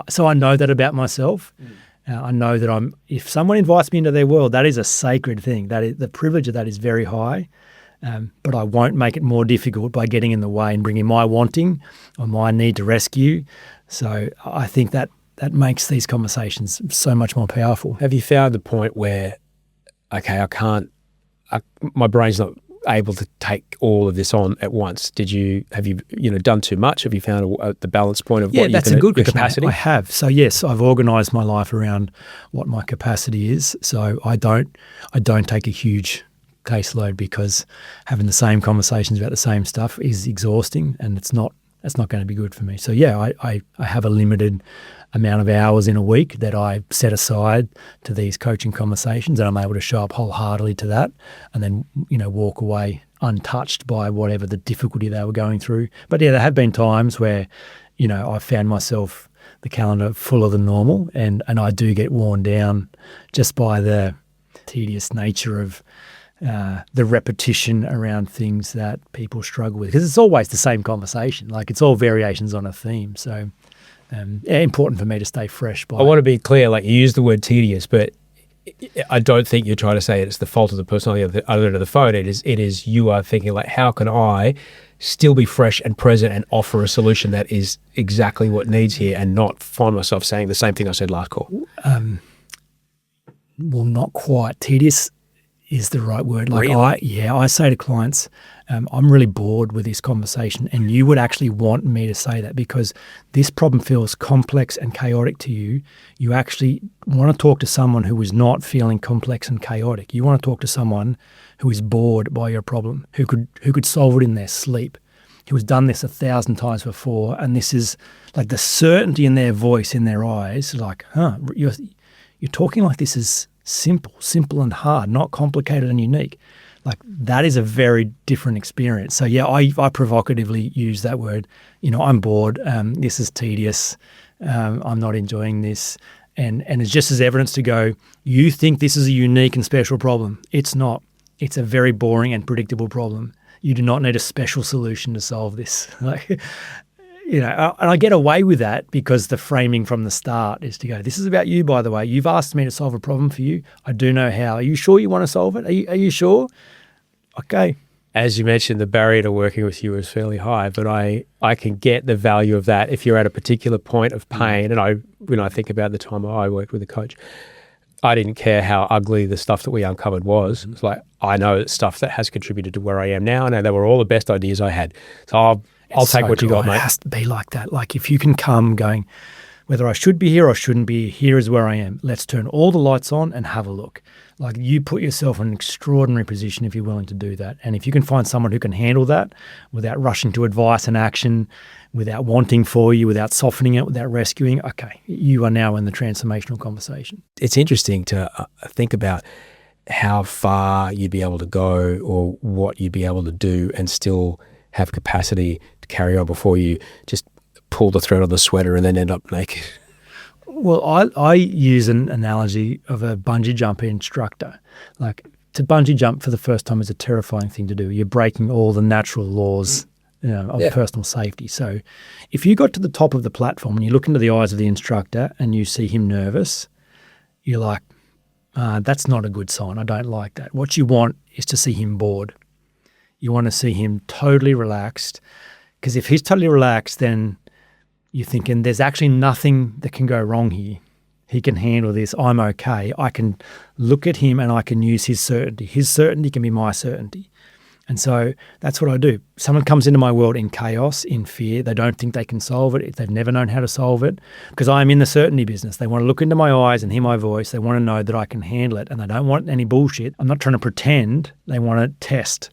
So I know that about myself. I know that if someone invites me into their world, that is a sacred thing. That is, the privilege of that is very high. But I won't make it more difficult by getting in the way and bringing my wanting or my need to rescue. So I think that makes these conversations so much more powerful. Have you found the point where, okay, my brain's not able to take all of this on at once? Have you done too much? Have you found the balance point of what that's a good question. Capacity? I have. So yes, I've organised my life around what my capacity is. So I don't take a huge caseload because having the same conversations about the same stuff is exhausting, and that's not going to be good for me. So yeah, I have a limited amount of hours in a week that I set aside to these coaching conversations, and I'm able to show up wholeheartedly to that, and then walk away untouched by whatever the difficulty they were going through. But yeah, there have been times where I found myself the calendar fuller than normal, and I do get worn down just by the tedious nature of the repetition around things that people struggle with, because it's always the same conversation. Like it's all variations on a theme. So important for me to stay fresh. I want to be clear, like you use the word tedious, but I don't think you're trying to say it's the fault of the person on the other end of the phone. It is you are thinking like, how can I still be fresh and present and offer a solution that is exactly what needs here, and not find myself saying the same thing I said last call? Well, not quite. Tedious is the right word. Like really? I say to clients, I'm really bored with this conversation, and you would actually want me to say that because this problem feels complex and chaotic to you. You actually want to talk to someone who is not feeling complex and chaotic. You want to talk to someone who is bored by your problem, who could solve it in their sleep, who has done this 1,000 times before, and this is like the certainty in their voice, in their eyes, like, you're talking like this is simple and hard, not complicated and unique. Like that is a very different experience. So yeah, I provocatively use that word. I'm bored. This is tedious. I'm not enjoying this. And it's just as evidence to go, you think this is a unique and special problem. It's not. It's a very boring and predictable problem. You do not need a special solution to solve this. And I get away with that because the framing from the start is to go, this is about you, by the way. You've asked me to solve a problem for you. I do know how. Are you sure you want to solve it? Are you sure? Okay. As you mentioned, the barrier to working with you is fairly high, but I can get the value of that if you're at a particular point of pain. And when I think about the time I worked with a coach, I didn't care how ugly the stuff that we uncovered was. It's like, I know it's stuff that has contributed to where I am now. I know they were all the best ideas I had. So I'll take what you got, mate. It has to be like that. Like if you can come going, whether I should be here or shouldn't be, here is where I am. Let's turn all the lights on and have a look. Like you put yourself in an extraordinary position if you're willing to do that. And if you can find someone who can handle that without rushing to advice and action, without wanting for you, without softening it, without rescuing, okay, you are now in the transformational conversation. It's interesting to think about how far you'd be able to go or what you'd be able to do and still have capacity to carry on before you just pull the thread of the sweater and then end up naked. Well, I use an analogy of a bungee jump instructor. Like to bungee jump for the first time is a terrifying thing to do. You're breaking all the natural laws of personal safety. So if you got to the top of the platform and you look into the eyes of the instructor and you see him nervous, you're like, that's not a good sign. I don't like that. What you want is to see him bored. You want to see him totally relaxed, because if he's totally relaxed, then you're thinking there's actually nothing that can go wrong here. He can handle this. I'm okay. I can look at him and I can use his certainty. His certainty can be my certainty. And so that's what I do. Someone comes into my world in chaos, in fear. They don't think they can solve it. They've never known how to solve it, because I'm in the certainty business. They want to look into my eyes and hear my voice. They want to know that I can handle it, and they don't want any bullshit. I'm not trying to pretend. They want to test.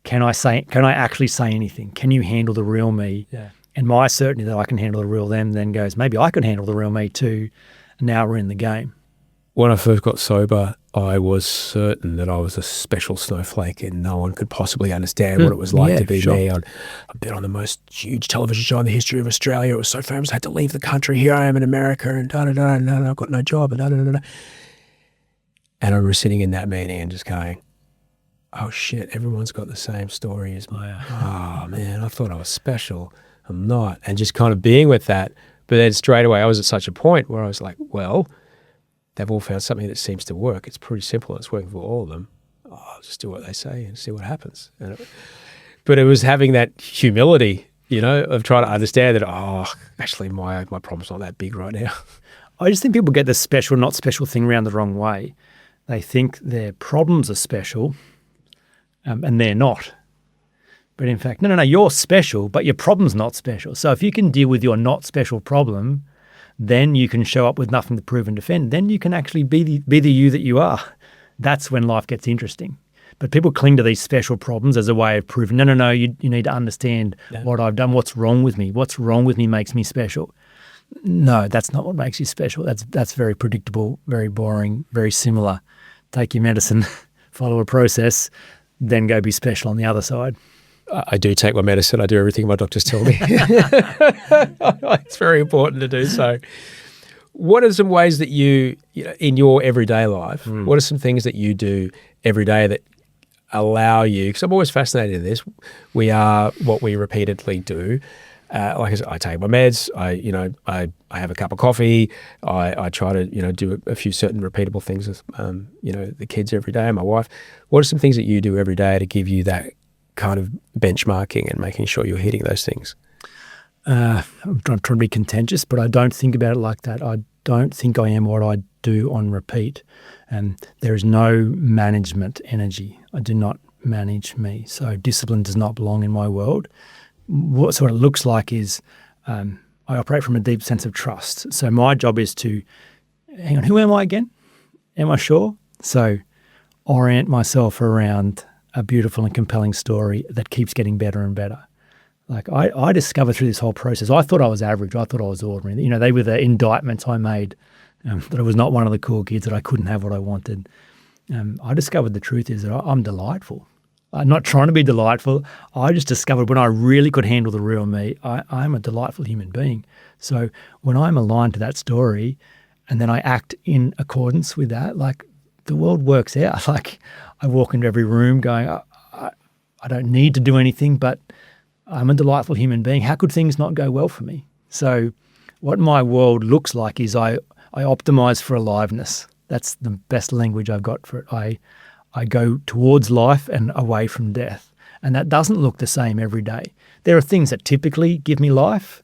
Can I actually say anything? Can you handle the real me? Yeah. And my certainty that I can handle the real them then goes, maybe I can handle the real me too. And now we're in the game. When I first got sober, I was certain that I was a special snowflake and no one could possibly understand what it was like to be me. I'd been on the most huge television show in the history of Australia. It was so famous, I had to leave the country. Here I am in America and da-da-da, and I've got no job and da-da-da-da. And I was sitting in that meeting and just going, oh shit, everyone's got the same story as me. Oh man, I thought I was special. I'm not. And just kind of being with that. But then straight away I was at such a point where I was like, well, they've all found something that seems to work. It's pretty simple. It's working for all of them. I'll just do what they say and see what happens. But it was having that humility, of trying to understand that, actually my problem's not that big right now. I just think people get the special, not special thing around the wrong way. They think their problems are special and they're not. But in fact, no, you're special, but your problem's not special. So if you can deal with your not special problem, then you can show up with nothing to prove and defend. Then you can actually be the you that you are. That's when life gets interesting. But people cling to these special problems as a way of proving, no, you need to understand what I've done. What's wrong with me? What's wrong with me makes me special. No, that's not what makes you special. That's very predictable, very boring, very similar. Take your medicine, follow a process, then go be special on the other side. I do take my medicine. I do everything my doctors tell me. It's very important to do so. What are some ways that you in your everyday life, what are some things that you do every day that allow you, because I'm always fascinated in this, we are what we repeatedly do. Like I said, I take my meds, I have a cup of coffee, I try to, do a few certain repeatable things with, the kids every day and my wife. What are some things that you do every day to give you that kind of benchmarking and making sure you're hitting those things? I'm trying to be contentious, but I don't think about it like that. I don't think I am what I do on repeat. And there is no management energy. I do not manage me. So discipline does not belong in my world. What it looks like is I operate from a deep sense of trust. So my job is to, hang on, who am I again? Am I sure? So orient myself around a beautiful and compelling story that keeps getting better and better. Like I discovered through this whole process, I thought I was average. I thought I was ordinary. They were the indictments I made that I was not one of the cool kids, that I couldn't have what I wanted. I discovered the truth is that I'm delightful. I'm not trying to be delightful. I just discovered when I really could handle the real me, I'm a delightful human being. So when I'm aligned to that story and then I act in accordance with that, like the world works out. Like I walk into every room going, I don't need to do anything, but I'm a delightful human being. How could things not go well for me? So what my world looks like is I optimize for aliveness. That's the best language I've got for it. I go towards life and away from death. And that doesn't look the same every day. There are things that typically give me life,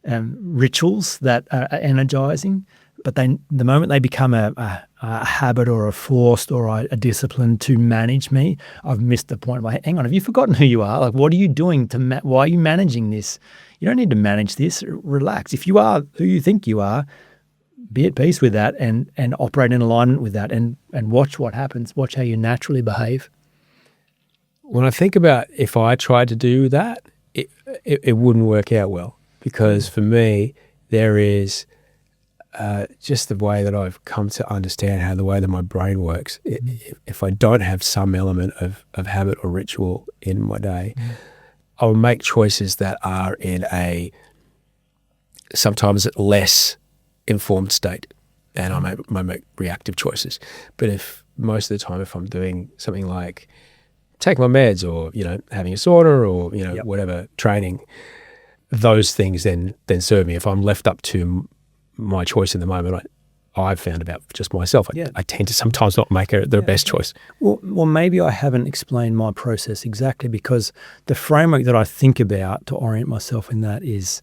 rituals that are energizing, but the moment they become a habit or a forced or a discipline to manage me, I've missed the point. Like, hang on, have you forgotten who you are? Like, what are you doing why are you managing this? You don't need to manage this. Relax. If you are who you think you are, be at peace with that and operate in alignment with that and watch what happens. Watch how you naturally behave. When I think about if I tried to do that, it wouldn't work out well, because for me, there is just the way that I've come to understand how the way that my brain works. If I don't have some element of habit or ritual in my day, I'll make choices that are in a sometimes less informed state, and I make reactive choices. But if most of the time, if I'm doing something like taking my meds or, having a sauna or, Yep. whatever, training, those things then serve me. If I'm left up to my choice in the moment, I've found about just myself, I tend to sometimes not make the best choice. Well, maybe I haven't explained my process exactly, because the framework that I think about to orient myself in that is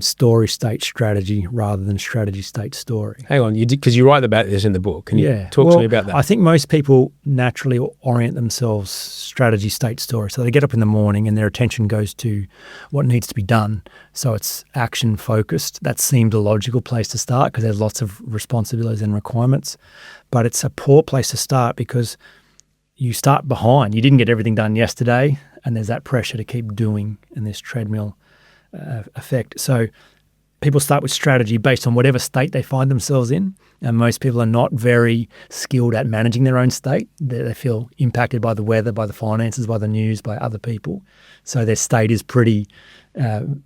story, state, strategy rather than strategy, state, story. Hang on, because you write about this in the book. Can you talk to me about that? I think most people naturally orient themselves strategy, state, story. So they get up in the morning and their attention goes to what needs to be done. So it's action focused. That seemed a logical place to start because there's lots of responsibilities and requirements. But it's a poor place to start because you start behind. You didn't get everything done yesterday, and there's that pressure to keep doing in this treadmill effect. So people start with strategy based on whatever state they find themselves in, and most people are not very skilled at managing their own state. They feel impacted by the weather, by the finances, by the news, by other people. So their state is pretty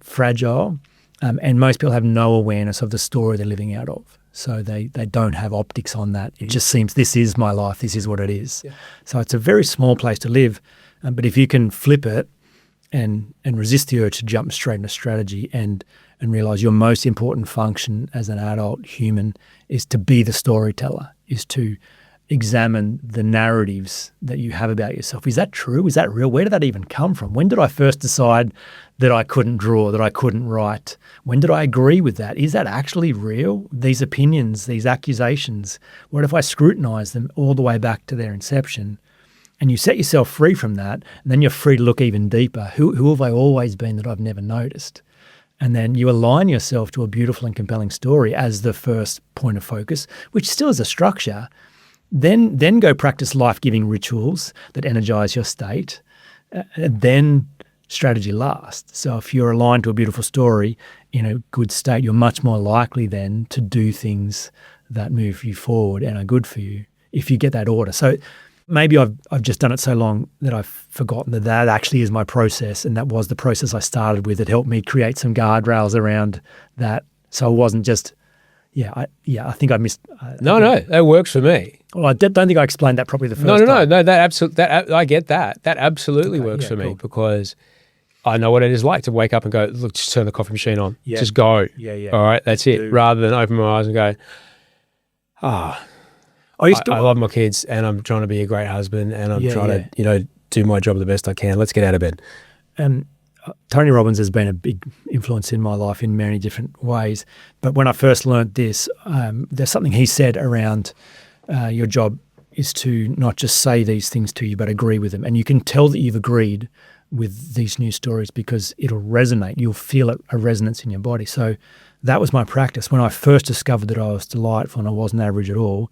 fragile, and most people have no awareness of the story they're living out of. So they don't have optics on that. It just seems, this is my life, this is what it is. Yeah. So it's a very small place to live, but if you can flip it and resist the urge to jump straight into strategy and realize your most important function as an adult human is to be the storyteller, is to examine the narratives that you have about yourself. Is that true? Is that real? Where did that even come from? When did I first decide that I couldn't draw, that I couldn't write? When did I agree with that? Is that actually real? These opinions, these accusations, what if I scrutinize them all the way back to their inception? And you set yourself free from that, and then you're free to look even deeper. Who have I always been that I've never noticed? And then you align yourself to a beautiful and compelling story as the first point of focus, which still is a structure. Then go practice life-giving rituals that energize your state. Then strategy last. So if you're aligned to a beautiful story in a good state, you're much more likely then to do things that move you forward and are good for you if you get that order. So maybe I've just done it so long that I've forgotten that actually is my process, and that was the process I started with. It helped me create some guardrails around that, so it wasn't just, I think I missed. No, that works for me. Well, I don't think I explained that properly the first time. No, that I get that. That absolutely works for me because I know what it is like to wake up and go, look, just turn the coffee machine on, just go. Yeah. All right, that's it. Rather than open my eyes and go, I love my kids and I'm trying to be a great husband and I'm trying to, do my job the best I can. Let's get out of bed. And Tony Robbins has been a big influence in my life in many different ways. But when I first learned this, there's something he said around your job is to not just say these things to you, but agree with them. And you can tell that you've agreed with these new stories because it'll resonate. You'll feel a resonance in your body. So that was my practice. When I first discovered that I was delightful and I wasn't average at all,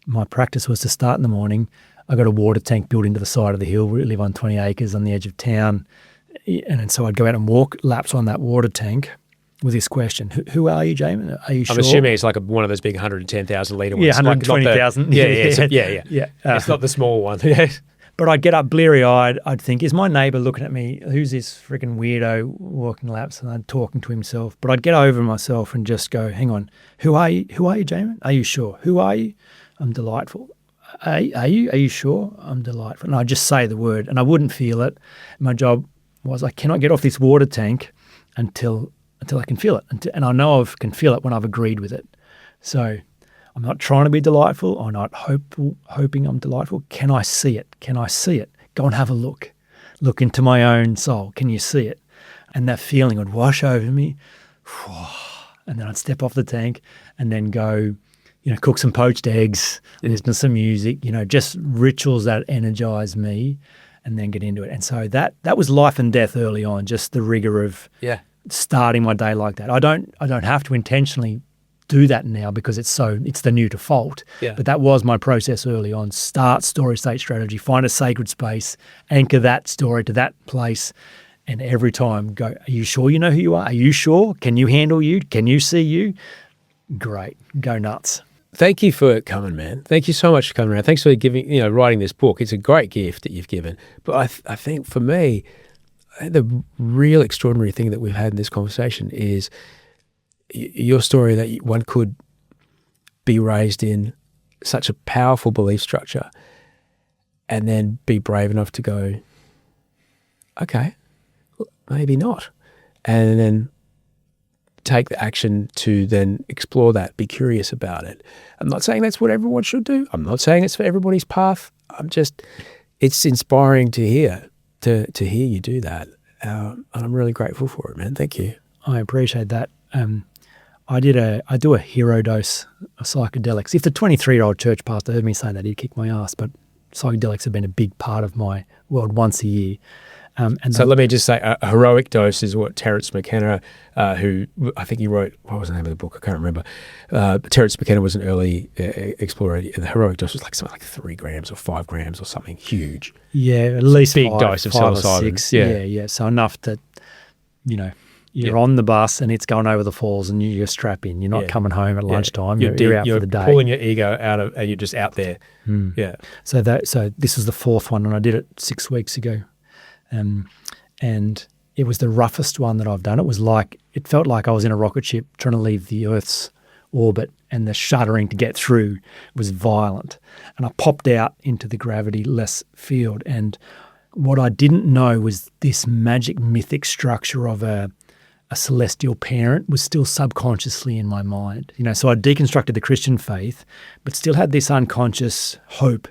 my practice was to start in the morning. I got a water tank built into the side of the hill. We live on 20 acres on the edge of town. And so I'd go out and walk laps on that water tank with this question. Who are you, Jaemin? Are you sure? I'm assuming it's like one of those big 110,000 litre ones. Yeah, 120,000. Yeah. It's not the small one. But I'd get up bleary-eyed. I'd think, is my neighbour looking at me? Who's this freaking weirdo walking laps? And I'd talking to himself. But I'd get over myself and just go, hang on, who are you? Who are you, Jaemin? Are you sure? Who are you? I'm delightful. Are you sure? I'm delightful. And I'd just say the word and I wouldn't feel it. My job was I cannot get off this water tank until I can feel it. And I know I can feel it when I've agreed with it. So I'm not trying to be delightful. I'm not hoping I'm delightful. Can I see it? Can I see it? Go and have a look. Look into my own soul. Can you see it? And that feeling would wash over me. And then I'd step off the tank and then go, cook some poached eggs, listen to some music, just rituals that energize me and then get into it. And so that was life and death early on, just the rigor of starting my day like that. I don't have to intentionally do that now because it's the new default. Yeah. But that was my process early on. Start story, state, strategy, find a sacred space, anchor that story to that place, and every time go, are you sure you know who you are? Are you sure? Can you handle you? Can you see you? Great. Go nuts. Thank you for coming, man. Thank you so much for coming around. Thanks for writing this book. It's a great gift that you've given. But I think for me, the real extraordinary thing that we've had in this conversation is your story that one could be raised in such a powerful belief structure and then be brave enough to go, okay, maybe not. And then take the action to then explore that, be curious about it. I'm not saying that's what everyone should do. I'm not saying it's for everybody's path. It's inspiring to hear you do that. And I'm really grateful for it, man. Thank you. I appreciate that. I do a hero dose of psychedelics. If the 23-year-old church pastor heard me saying that, he'd kick my ass. But psychedelics have been a big part of my world once a year. So let me just say, a heroic dose is what Terence McKenna, who I think he wrote, what was the name of the book? I can't remember. Terence McKenna was an early explorer. The heroic dose was like something like 3 grams or 5 grams or something huge. Yeah, at least big five, dose of 5 or psilocybin. 6. Yeah. So enough that, you're on the bus and it's going over the falls and you're strapping. You're not coming home at lunchtime. You're out for the day. You're pulling your ego out of, and you're just out there. Yeah. So this was the 4th one, and I did it 6 weeks ago. And it was the roughest one that I've done. It felt like I was in a rocket ship trying to leave the Earth's orbit, and the shuddering to get through was violent. And I popped out into the gravity-less field. And what I didn't know was this magic mythic structure of a celestial parent was still subconsciously in my mind. So I deconstructed the Christian faith, but still had this unconscious hope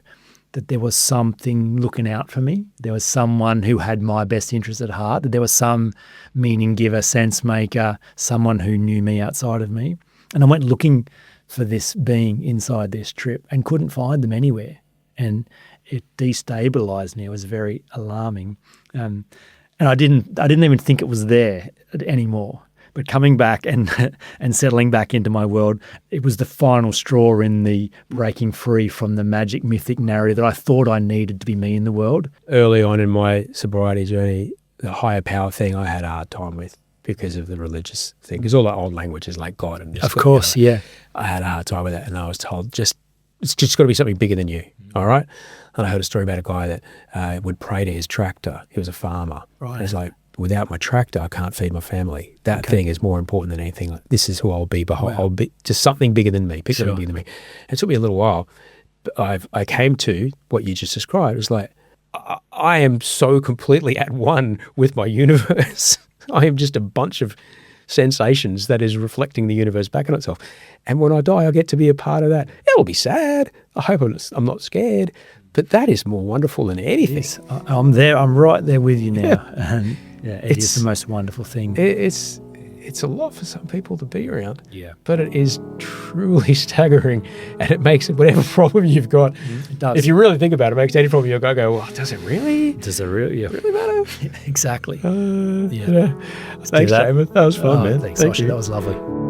that there was something looking out for me. There was someone who had my best interest at heart, that there was some meaning giver, sense maker, someone who knew me outside of me. And I went looking for this being inside this trip and couldn't find them anywhere. And it destabilized me. It was very alarming. And I didn't even think it was there anymore. But coming back and settling back into my world, it was the final straw in the breaking free from the magic mythic narrative that I thought I needed to be me in the world. Early on in my sobriety journey, the higher power thing I had a hard time with because of the religious thing. Because all that old language is like God and this. Of course, yeah. I had a hard time with that, and I was told it's just got to be something bigger than you, all right? And I heard a story about a guy that would pray to his tractor. He was a farmer. Right. And he's like, without my tractor, I can't feed my family. That thing is more important than anything. This is who I'll be. I'll be just something bigger than me. Pick something bigger than me. It took me a little while, but I came to what you just described. It was like, I am so completely at one with my universe. I am just a bunch of sensations that is reflecting the universe back on itself. And when I die, I get to be a part of that. It'll be sad. I hope I'm not scared. But that is more wonderful than anything. Yes, I'm there. I'm right there with you now. And it is the most wonderful thing. It's a lot for some people to be around. Yeah. But it is truly staggering, and it makes it whatever problem you've got. It does. If you really think about it, it makes any problem you've got go, well, does it really? Does it really? Yeah. Really matter? Exactly. Thanks, Jaemin. That was fun, man. Thanks, Thank Osher. you. That was lovely.